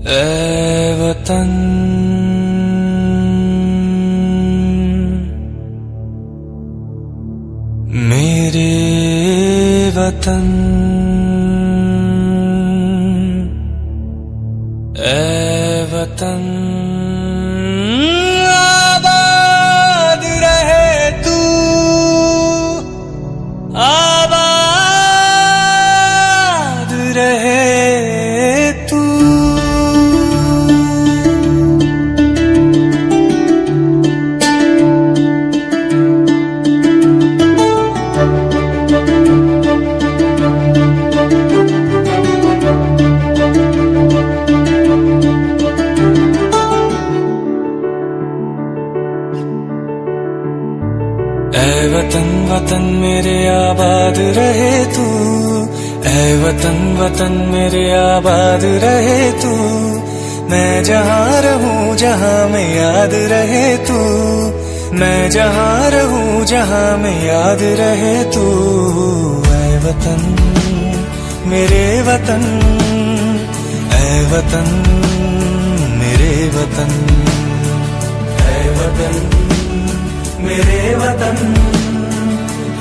ऐ वतन मेरे वतन, ऐ वतन आबाद रहे तू, आबाद रहे तू। ऐ वतन वतन मेरे आबाद रहे तू, ऐ वतन वतन मेरे आबाद रहे तू। मैं जहाँ रहूं जहाँ में याद रहे तू, मैं जहाँ रहूं जहाँ में याद रहे तू। ऐ वतन मेरे वतन, ऐ वतन मेरे वतन, ऐ वतन मेरे वतन,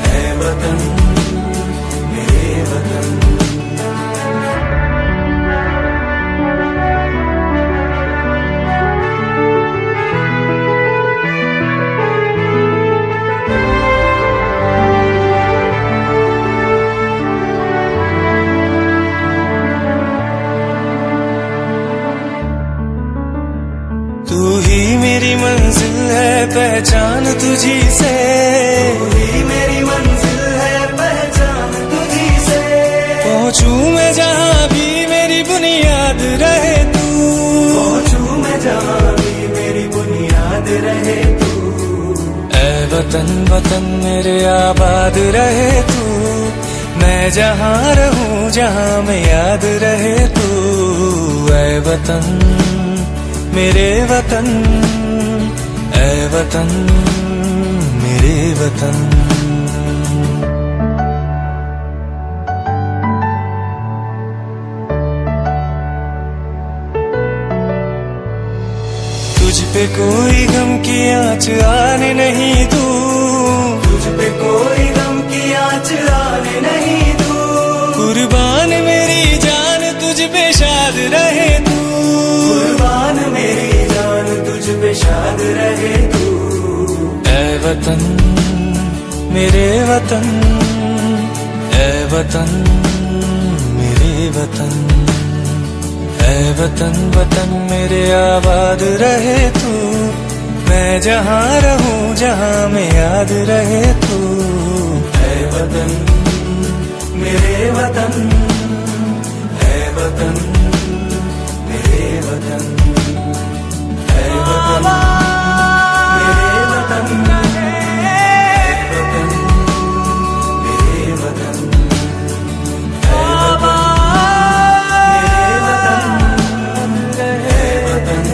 ऐ वतन मेरे वतन। तू ही मेरी मंजिल है, पहचान तुझी से, तू ही मेरी मंजिल है, पहचान तुझी से। पहुंचूं मैं जहाँ भी मेरी बुनियाद रहे तू, पहुंचूं मैं जहाँ भी मेरी बुनियाद रहे तू। ऐ वतन वतन मेरे आबाद रहे तू, मैं जहाँ रहूं जहाँ में याद रहे तू। ऐ वतन मेरे वतन, ऐ वतन मेरे वतन। तुझ पे कोई गम की आँच आने नहीं दूं, तुझ पे कोई गम की आँच आने नहीं दूं। कुर्बान मेरी जान तुझ पे शाद रहे तू, कुर्बान मेरी जान तुझ पे शाद रहे तू। ऐ वतन मेरे वतन, ऐ वतन मेरे वतन, ऐ वतन वतन मेरे आबाद रहे तू। मैं जहाँ रहूं जहाँ में याद रहे तू। ऐ वतन मेरे वतन, ऐ वतन मेरे वतन, ऐ वतन मेरे वतन, ऐ वतन मेरे वतन, ऐ वतन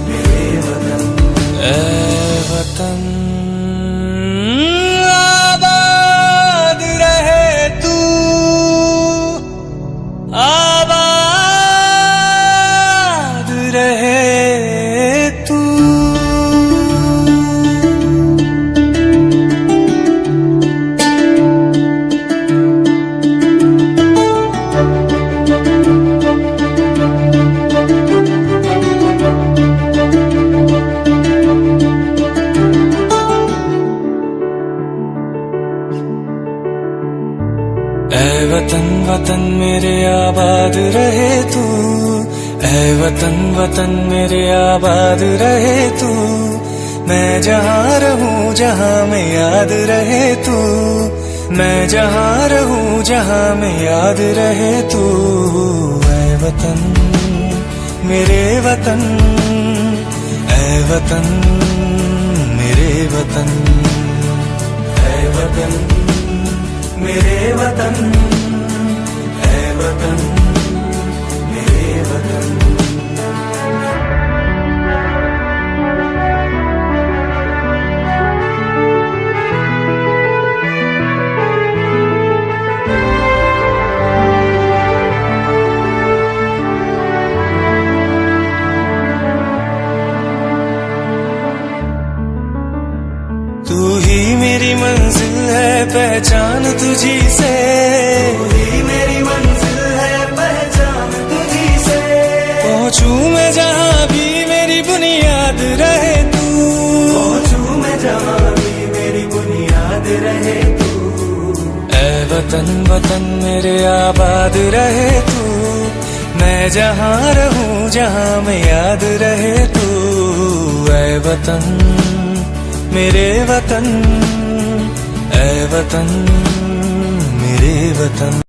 मेरे वतन, ऐ वतन आबाद रहे तू, आबाद रहे तू। ऐ वतन वतन मेरे आबाद रहे तू, ऐ वतन वतन मेरे आबाद रहे तू। मैं जहाँ रहूं जहाँ में याद रहे तू, मैं जहाँ रहूं जहाँ में याद रहे तू। ऐ वतन मेरे वतन, ऐ वतन मेरे वतन, ऐ वतन मेरे वतन, ऐ वतन मेरे वतन। पहचान तुझी से, तू ही मेरी मंजिल है पहचान तुझी से। पहुंचूं मैं जहां भी मेरी बुनियाद रहे तू, पहुंचूं मैं जहां भी मेरी बुनियाद रहे तू। ऐ वतन वतन मेरे आबाद रहे तू, मैं जहां रहूं जहां में याद रहे तू। ऐ वतन मेरे वतन, ऐ वतन मेरे वतन।